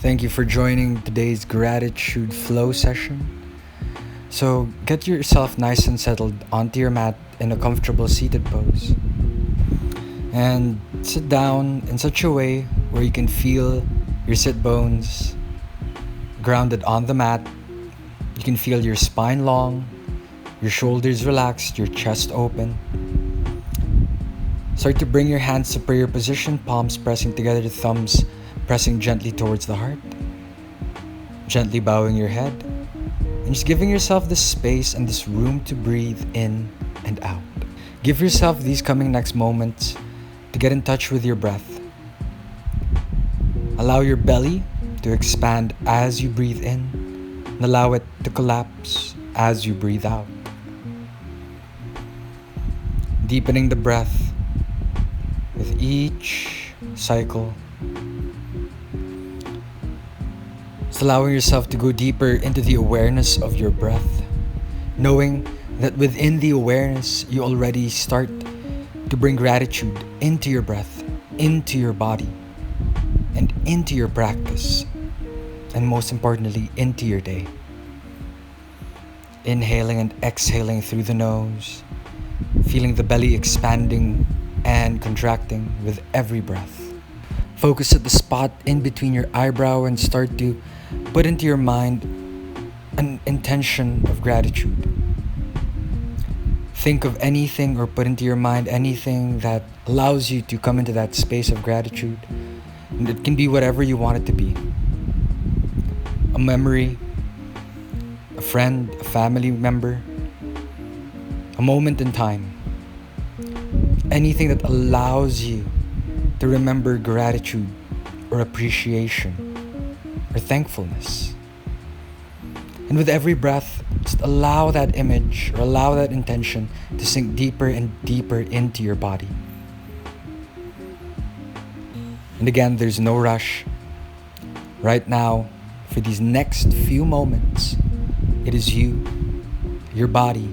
Thank you for joining today's gratitude flow session. So, get yourself nice and settled onto your mat in a comfortable seated pose. And sit down in such a way where you can feel your sit bones grounded on the mat. You can feel your spine long, your shoulders relaxed, your chest open. Start to bring your hands to prayer position, palms pressing together, the thumbs pressing gently towards the heart. Gently bowing your head, and just giving yourself this space and this room to breathe in and out. Give yourself these coming next moments to get in touch with your breath. Allow your belly to expand as you breathe in, and allow it to collapse as you breathe out. Deepening the breath with each cycle. Just allowing yourself to go deeper into the awareness of your breath, knowing that within the awareness, you already start to bring gratitude into your breath, into your body, and into your practice, and most importantly, into your day. Inhaling and exhaling through the nose, feeling the belly expanding and contracting with every breath. Focus at the spot in between your eyebrow and start to put into your mind an intention of gratitude. Think of anything or put into your mind anything that allows you to come into that space of gratitude. And it can be whatever you want it to be. A memory, a friend, a family member, a moment in time. Anything that allows you to remember gratitude or appreciation or thankfulness. And with every breath, just allow that image or allow that intention to sink deeper and deeper into your body. And again, there's no rush. Right now, for these next few moments, it is you, your body,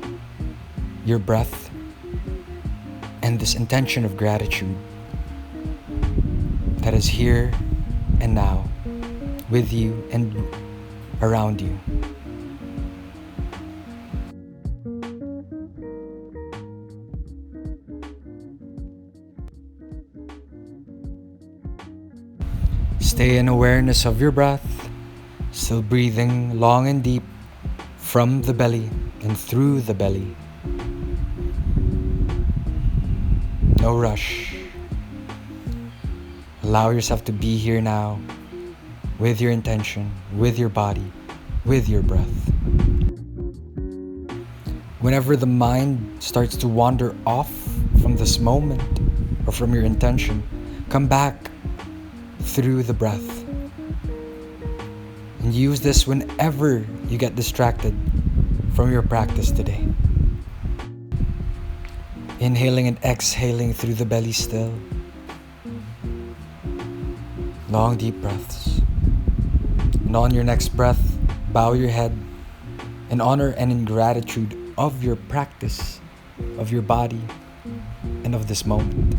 your breath, and this intention of gratitude that is here and now with you and around you. Stay in awareness of your breath, still breathing long and deep from the belly and through the belly. No rush. Allow yourself to be here now with your intention, with your body, with your breath. Whenever the mind starts to wander off from this moment or from your intention, come back through the breath. And use this whenever you get distracted from your practice today. Inhaling and exhaling through the belly still. Long deep breaths. And on your next breath, bow your head in honor and in gratitude of your practice, of your body, and of this moment.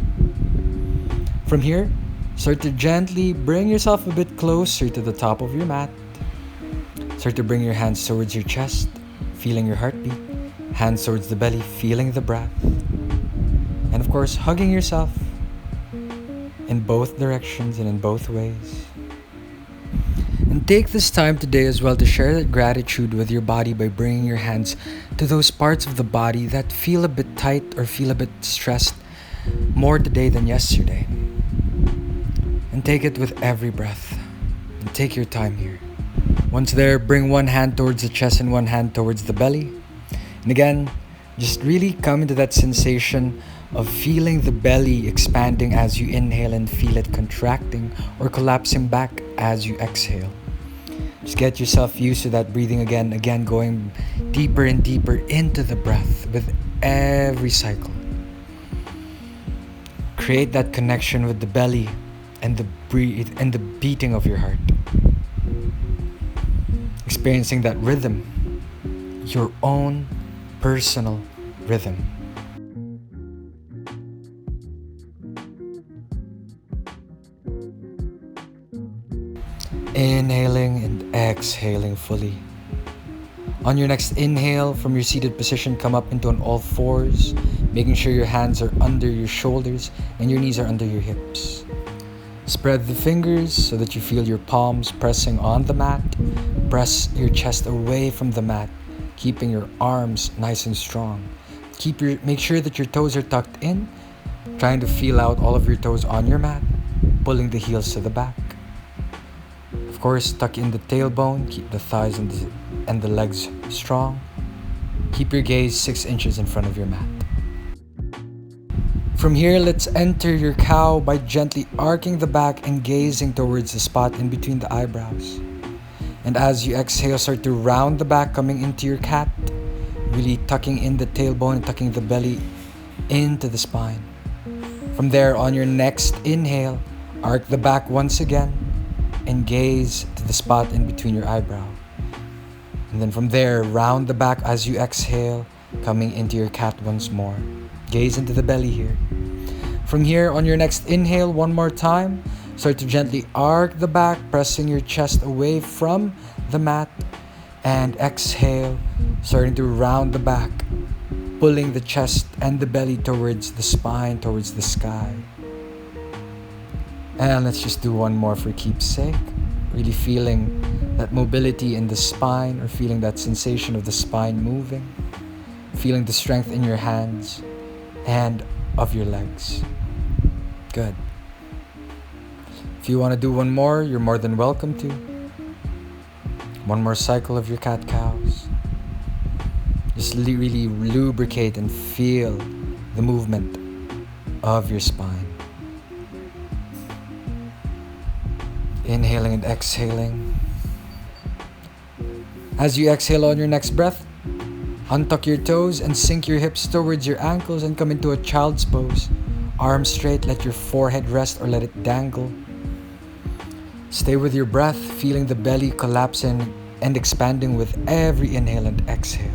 From here, start to gently bring yourself a bit closer to the top of your mat. Start to bring your hands towards your chest, feeling your heartbeat. Hands towards the belly, feeling the breath. And of course, hugging yourself in both directions and in both ways. And take this time today as well to share that gratitude with your body by bringing your hands to those parts of the body that feel a bit tight or feel a bit stressed more today than yesterday. And take it with every breath. And take your time here. Once there, bring one hand towards the chest and one hand towards the belly. And again, just really come into that sensation of feeling the belly expanding as you inhale and feel it contracting or collapsing back as you exhale. Just get yourself used to that breathing again going deeper and deeper into the breath with every cycle. Create that connection with the belly and the beating of your heart. Experiencing that rhythm, your own personal rhythm. Inhaling and exhaling fully. On your next inhale, from your seated position, come up into an all fours, making sure your hands are under your shoulders and your knees are under your hips. Spread the fingers so that you feel your palms pressing on the mat. Press your chest away from the mat, keeping your arms nice and strong. Make sure that your toes are tucked in, trying to feel out all of your toes on your mat, pulling the heels to the back. Of course, tuck in the tailbone, keep the thighs and the legs strong. Keep your gaze 6 inches in front of your mat. From here, let's enter your cow by gently arcing the back and gazing towards the spot in between the eyebrows. And as you exhale, start to round the back, coming into your cat, really tucking in the tailbone and tucking the belly into the spine. From there, on your next inhale, arc the back once again and gaze to the spot in between your eyebrow. And then from there, round the back as you exhale, coming into your cat once more. Gaze into the belly here. From here, on your next inhale, one more time, start to gently arc the back, pressing your chest away from the mat. And exhale, starting to round the back, pulling the chest and the belly towards the spine, towards the sky. And let's just do one more for keepsake. Really feeling that mobility in the spine, or feeling that sensation of the spine moving. Feeling the strength in your hands and of your legs. Good. If you want to do one more, you're more than welcome to. One more cycle of your cat-cows. Just really lubricate and feel the movement of your spine. Inhaling and exhaling. As you exhale on your next breath, untuck your toes and sink your hips towards your ankles and come into a child's pose. Arms straight, let your forehead rest or let it dangle. Stay with your breath, feeling the belly collapsing and expanding with every inhale and exhale.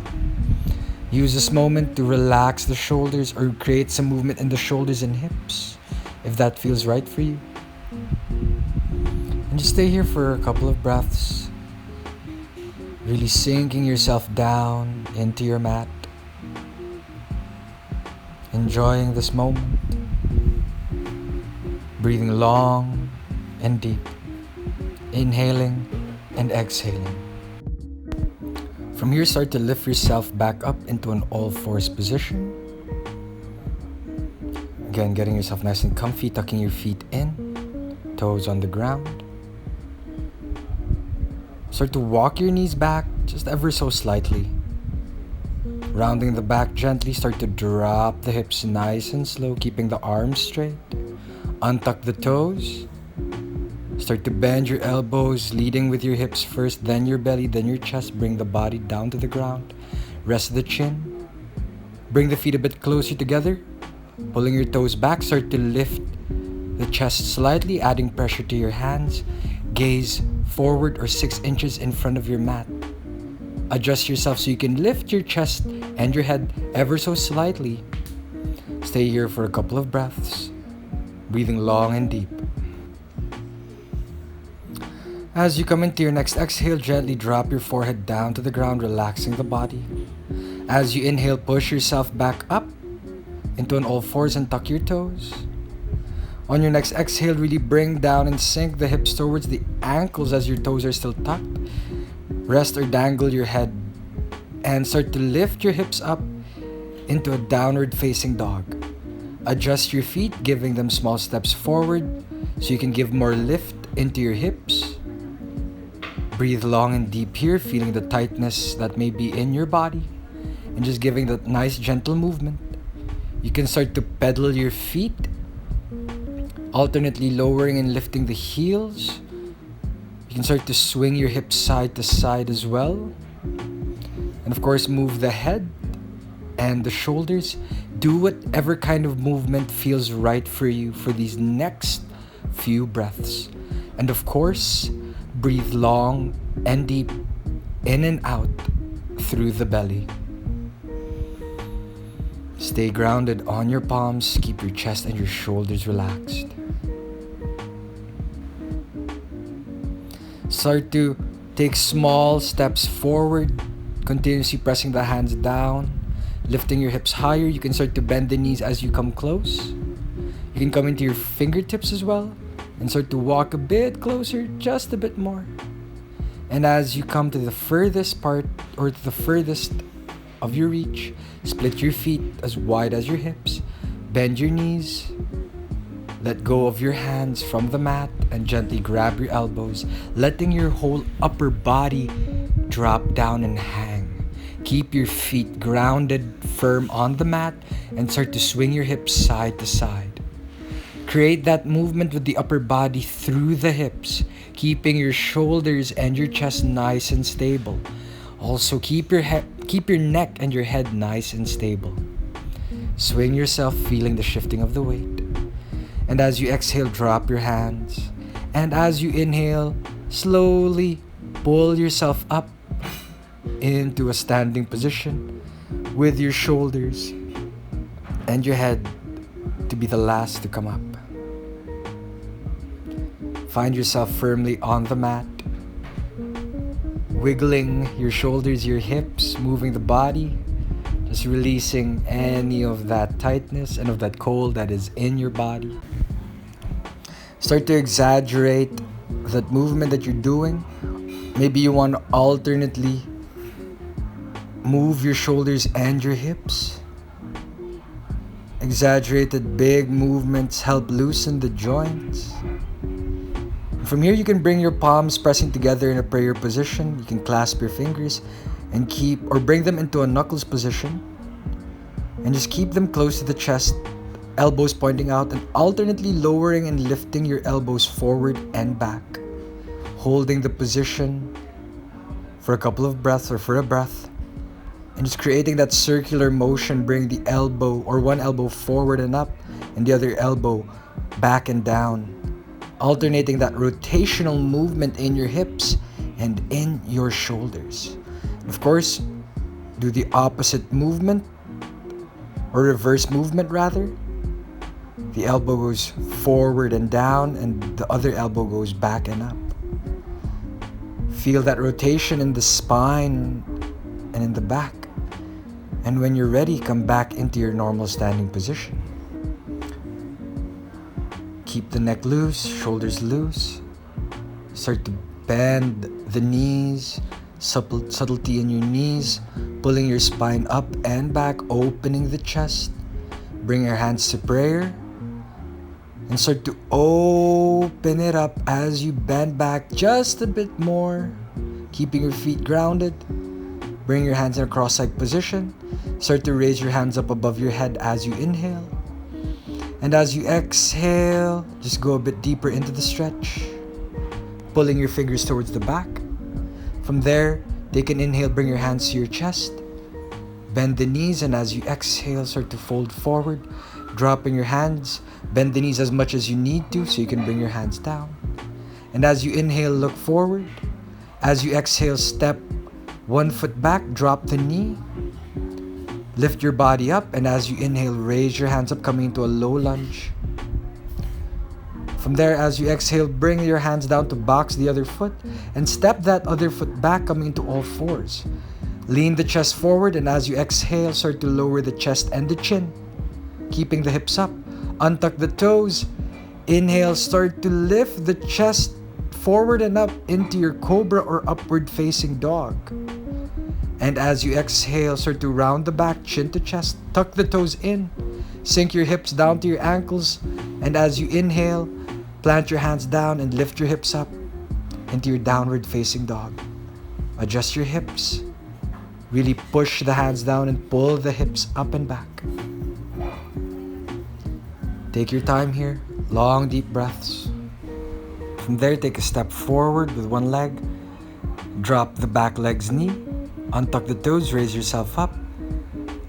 Use this moment to relax the shoulders or create some movement in the shoulders and hips, if that feels right for you. And just stay here for a couple of breaths, really sinking yourself down into your mat, enjoying this moment, breathing long and deep, inhaling and exhaling. From here, start to lift yourself back up into an all-fours position. Again, getting yourself nice and comfy, tucking your feet in, toes on the ground. Start to walk your knees back just ever so slightly. Rounding the back gently, start to drop the hips nice and slow, keeping the arms straight. Untuck the toes. Start to bend your elbows, leading with your hips first, then your belly, then your chest. Bring the body down to the ground. Rest the chin. Bring the feet a bit closer together. Pulling your toes back, start to lift the chest slightly, adding pressure to your hands. Gaze forward or 6 inches in front of your mat. Adjust yourself so you can lift your chest and your head ever so slightly. Stay here for a couple of breaths, breathing long and deep. As you come into your next exhale, gently drop your forehead down to the ground, relaxing the body. As you inhale, push yourself back up into an all fours and tuck your toes. On your next exhale, really bring down and sink the hips towards the ankles as your toes are still tucked. Rest or dangle your head and start to lift your hips up into a downward facing dog. Adjust your feet, giving them small steps forward so you can give more lift into your hips. Breathe long and deep here, feeling the tightness that may be in your body and just giving that nice gentle movement. You can start to pedal your feet, alternately lowering and lifting the heels. You can start to swing your hips side to side as well. And of course, move the head and the shoulders. Do whatever kind of movement feels right for you for these next few breaths. And of course, breathe long and deep in and out through the belly. Stay grounded on your palms. Keep your chest and your shoulders relaxed. Start to take small steps forward, continuously pressing the hands down, lifting your hips higher. You can start to bend the knees as you come close. You can come into your fingertips as well and start to walk a bit closer, just a bit more. And as you come to the furthest part or to the furthest of your reach, split your feet as wide as your hips, bend your knees, let go of your hands from the mat and gently grab your elbows, letting your whole upper body drop down and hang. Keep your feet grounded, firm on the mat, and start to swing your hips side to side. Create that movement with the upper body through the hips, keeping your shoulders and your chest nice and stable. Also, keep your neck and your head nice and stable. Swing yourself, feeling the shifting of the weight. And as you exhale, drop your hands. And as you inhale, slowly pull yourself up into a standing position with your shoulders and your head to be the last to come up. Find yourself firmly on the mat, wiggling your shoulders, your hips, moving the body, just releasing any of that tightness and of that cold that is in your body. Start to exaggerate that movement that you're doing. Maybe you want to alternately move your shoulders and your hips. Exaggerated big movements help loosen the joints. From here, you can bring your palms pressing together in a prayer position. You can clasp your fingers and bring them into a knuckles position. And just keep them close to the chest, elbows pointing out, and alternately lowering and lifting your elbows forward and back. Holding the position for a couple of breaths or for a breath. And just creating that circular motion, bring the elbow or one elbow forward and up and the other elbow back and down. Alternating that rotational movement in your hips and in your shoulders. Of course, do the opposite movement or reverse movement rather. The elbow goes forward and down and the other elbow goes back and up. Feel that rotation in the spine and in the back. And when you're ready, come back into your normal standing position. Keep the neck loose, shoulders loose. Start to bend the knees, subtlety in your knees, pulling your spine up and back, opening the chest. Bring your hands to prayer. And start to open it up as you bend back just a bit more, keeping your feet grounded. Bring your hands in a cross-legged position. Start to raise your hands up above your head as you inhale. And as you exhale, just go a bit deeper into the stretch, pulling your fingers towards the back. From there, take an inhale, bring your hands to your chest. Bend the knees, and as you exhale, start to fold forward, dropping your hands. Bend the knees as much as you need to so you can bring your hands down. And as you inhale, look forward. As you exhale, step one foot back, drop the knee. Lift your body up, and as you inhale, raise your hands up, coming into a low lunge. From there, as you exhale, bring your hands down to box the other foot and step that other foot back, coming into all fours. Lean the chest forward, and as you exhale, start to lower the chest and the chin, keeping the hips up. Untuck the toes. Inhale, start to lift the chest forward and up into your cobra or upward facing dog. And as you exhale, start to round the back, chin to chest, tuck the toes in, sink your hips down to your ankles, and as you inhale, plant your hands down and lift your hips up into your downward facing dog. Adjust your hips, really push the hands down and pull the hips up and back. Take your time here, long deep breaths. From there, take a step forward with one leg, drop the back leg's knee, untuck the toes, raise yourself up.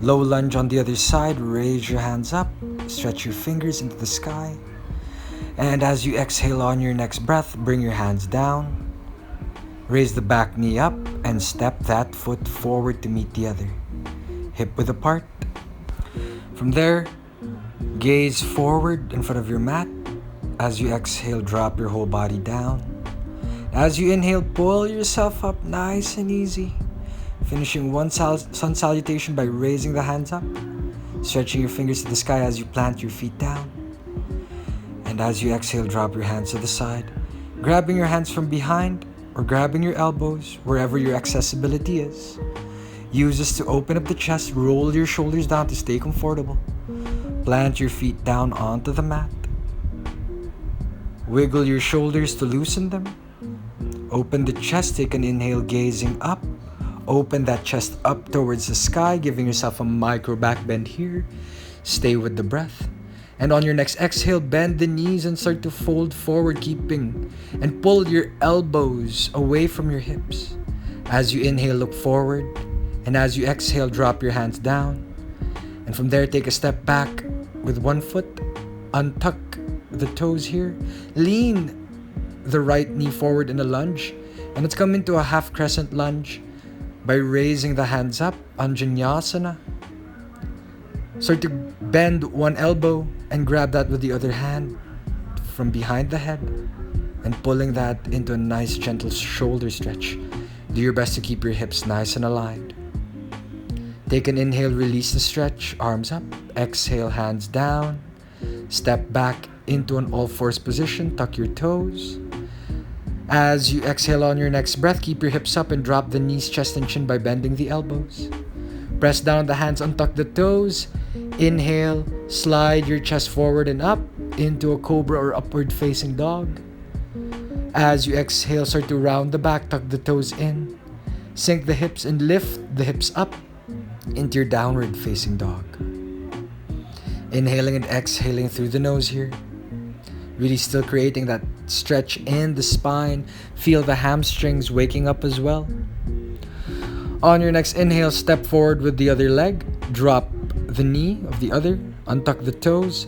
Low lunge on the other side, raise your hands up, stretch your fingers into the sky. And as you exhale on your next breath, bring your hands down. Raise the back knee up and step that foot forward to meet the other. Hip width apart. From there, gaze forward in front of your mat. As you exhale, drop your whole body down. As you inhale, pull yourself up nice and easy, finishing one sun salutation by raising the hands up, stretching your fingers to the sky as you plant your feet down. And as you exhale, drop your hands to the side, grabbing your hands from behind or grabbing your elbows wherever your accessibility is. Use this to open up the chest, roll your shoulders down to stay comfortable. Plant your feet down onto the mat. Wiggle your shoulders to loosen them. Open the chest, take an inhale, gazing up. Open that chest up towards the sky, giving yourself a micro back bend here. Stay with the breath. And on your next exhale, bend the knees and start to fold forward, keeping and pull your elbows away from your hips. As you inhale, look forward. And as you exhale, drop your hands down. And from there, take a step back with one foot. Untuck the toes here. Lean the right knee forward in a lunge. And let's come into a half crescent lunge by raising the hands up, Anjaneyasana. Start to bend one elbow and grab that with the other hand from behind the head and pulling that into a nice gentle shoulder stretch. Do your best to keep your hips nice and aligned. Take an inhale, release the stretch, arms up. Exhale, hands down. Step back into an all-fours position, tuck your toes. As you exhale on your next breath, keep your hips up and drop the knees, chest, and chin by bending the elbows. Press down the hands, untuck the toes. Inhale, slide your chest forward and up into a cobra or upward facing dog. As you exhale, start to round the back, tuck the toes in. Sink the hips and lift the hips up into your downward facing dog. Inhaling and exhaling through the nose here. Really still creating that stretch in the spine. Feel the hamstrings waking up as well. On your next inhale, step forward with the other leg. Drop the knee of the other. Untuck the toes.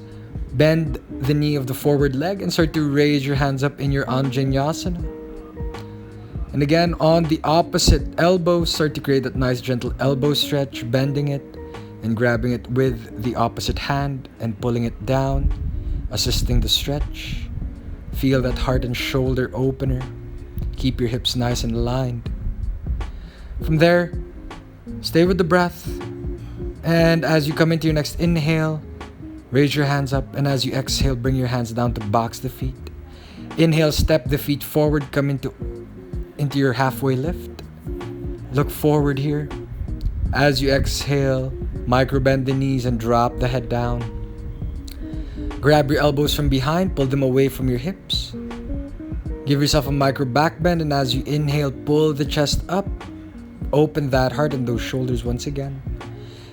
Bend the knee of the forward leg and start to raise your hands up in your Anjaneyasana. And again, on the opposite elbow, start to create that nice gentle elbow stretch, bending it and grabbing it with the opposite hand and pulling it down, assisting the stretch. Feel that heart and shoulder opener. Keep your hips nice and aligned. From there, stay with the breath. And as you come into your next inhale, raise your hands up. And as you exhale, bring your hands down to box the feet. Inhale, step the feet forward, come into your halfway lift. Look forward here. As you exhale, micro bend the knees and drop the head down. Grab your elbows from behind, pull them away from your hips. Give yourself a micro back bend, and as you inhale, pull the chest up. Open that heart and those shoulders once again.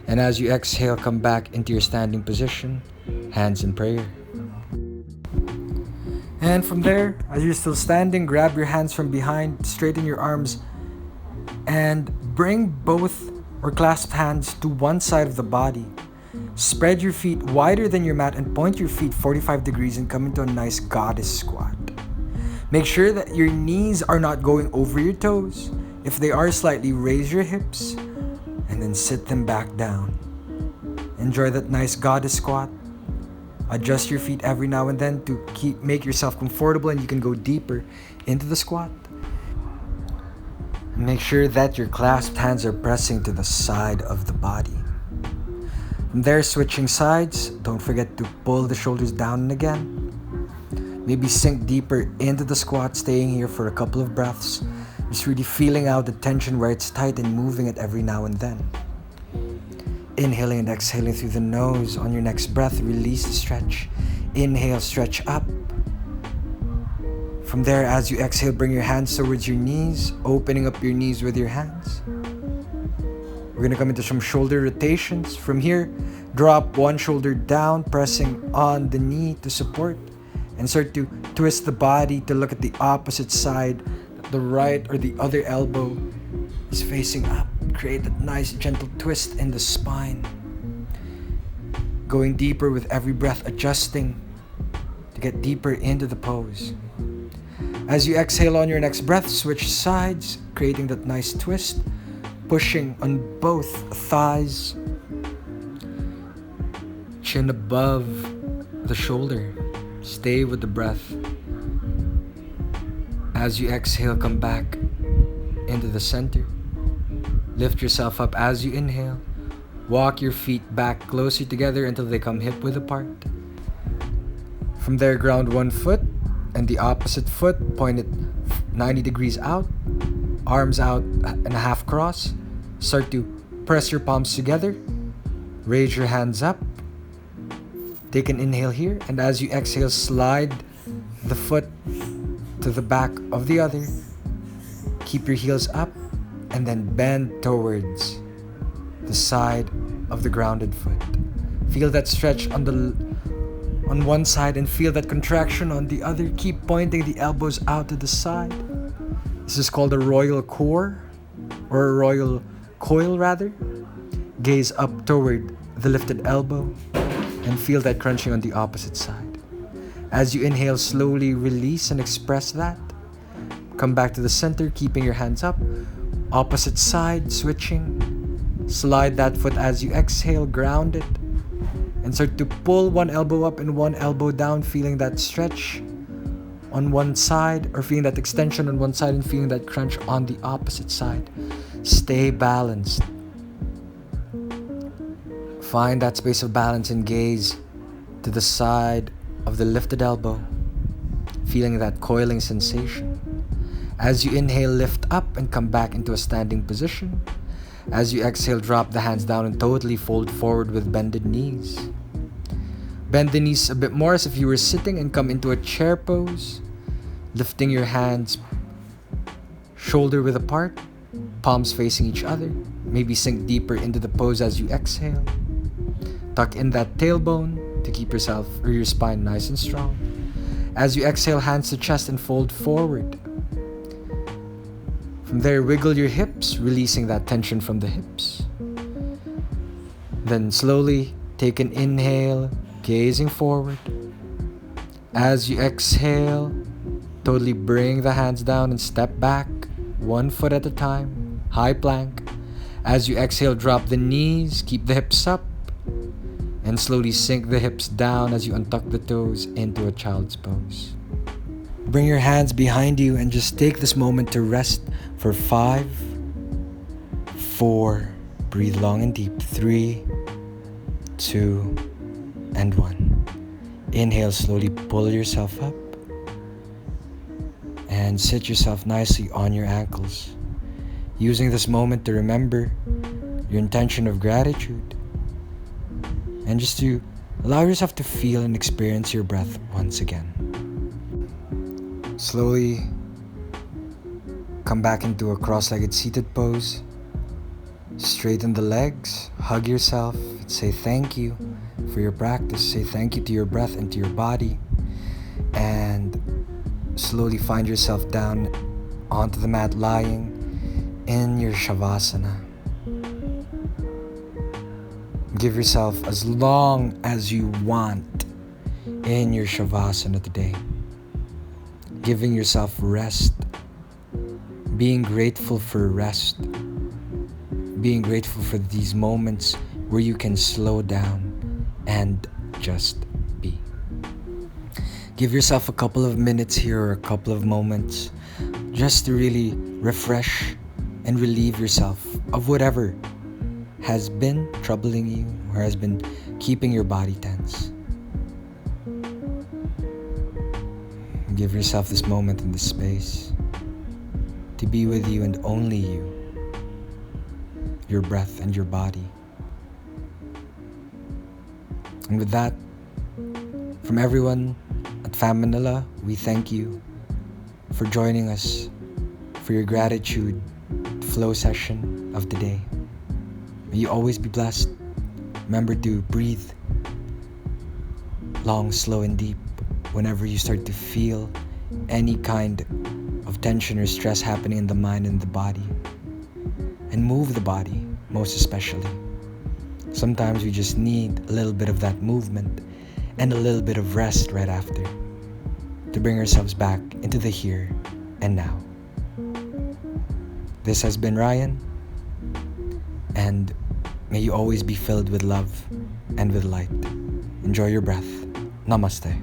And as you exhale, come back into your standing position, hands in prayer. And from there, as you're still standing, grab your hands from behind, straighten your arms, and bring both or clasped hands to one side of the body. Spread your feet wider than your mat and point your feet 45 degrees and come into a nice goddess squat. Make sure that your knees are not going over your toes. If they are, slightly raise your hips and then sit them back down. Enjoy that nice goddess squat. Adjust your feet every now and then to make yourself comfortable, and you can go deeper into the squat. Make sure that your clasped hands are pressing to the side of the body. From there, switching sides, don't forget to pull the shoulders down and again. Maybe sink deeper into the squat, staying here for a couple of breaths. Just really feeling out the tension where it's tight and moving it every now and then. Inhaling and exhaling through the nose. On your next breath, release the stretch. Inhale, stretch up. From there, as you exhale, bring your hands towards your knees, opening up your knees with your hands. We're going to come into some shoulder rotations. From here, drop one shoulder down, pressing on the knee to support, and start to twist the body to look at the opposite side. The right or the other elbow is facing up. Create that nice gentle twist in the spine. Going deeper with every breath, adjusting to get deeper into the pose. As you exhale on your next breath, switch sides, creating that nice twist, pushing on both thighs, chin above the shoulder. Stay with the breath. As you exhale, come back into the center. Lift yourself up as you inhale. Walk your feet back closer together until they come hip-width apart. From there, ground one foot and the opposite foot, point it 90 degrees out. Arms out in a half cross. Start to press your palms together. Raise your hands up. Take an inhale here, and as you exhale, slide the foot to the back of the other. Keep your heels up, and then bend towards the side of the grounded foot. Feel that stretch on one side and feel that contraction on the other. Keep pointing the elbows out to the side. This is called a royal core, or a royal coil rather. Gaze up toward the lifted elbow and feel that crunching on the opposite side. As you inhale, slowly release and express that. Come back to the center, keeping your hands up. Opposite side, switching. Slide that foot as you exhale, ground it. And start to pull one elbow up and one elbow down, feeling that stretch on one side, or feeling that extension on one side and feeling that crunch on the opposite side. Stay balanced. Find that space of balance and gaze to the side of the lifted elbow, feeling that coiling sensation. As you inhale, lift up and come back into a standing position. As you exhale, drop the hands down and totally fold forward with bended knees. Bend the knees a bit more as if you were sitting and come into a chair pose. Lifting your hands shoulder width apart, palms facing each other. Maybe sink deeper into the pose as you exhale. Tuck in that tailbone to keep yourself or your spine nice and strong. As you exhale, hands to chest and fold forward. From there, wiggle your hips, releasing that tension from the hips. Then slowly take an inhale, gazing forward. As you exhale, totally bring the hands down and step back, one foot at a time, high plank. As you exhale, drop the knees, keep the hips up, and slowly sink the hips down as you untuck the toes into a child's pose. Bring your hands behind you and just take this moment to rest for 5, 4, breathe long and deep, 3, 2, and 1. Inhale, slowly pull yourself up and sit yourself nicely on your ankles, using this moment to remember your intention of gratitude and just to allow yourself to feel and experience your breath once again. Slowly come back into a cross-legged seated pose. Straighten the legs, hug yourself, say thank you for your practice, say thank you to your breath and to your body, and slowly find yourself down onto the mat lying in your Shavasana. Give yourself as long as you want in your Shavasana today. Giving yourself rest, being grateful for rest, being grateful for these moments where you can slow down and just be. Give yourself a couple of minutes here or a couple of moments just to really refresh and relieve yourself of whatever has been troubling you or has been keeping your body tense. Give yourself this moment and this space to be with you and only you, your breath and your body. And with that, from everyone at Fam Manila, we thank you for joining us for your gratitude flow session of today. May you always be blessed. Remember to breathe long, slow, and deep whenever you start to feel any kind of tension or stress happening in the mind and the body. And move the body, most especially. Sometimes we just need a little bit of that movement and a little bit of rest right after to bring ourselves back into the here and now. This has been Ryan, and may you always be filled with love and with light. Enjoy your breath. Namaste.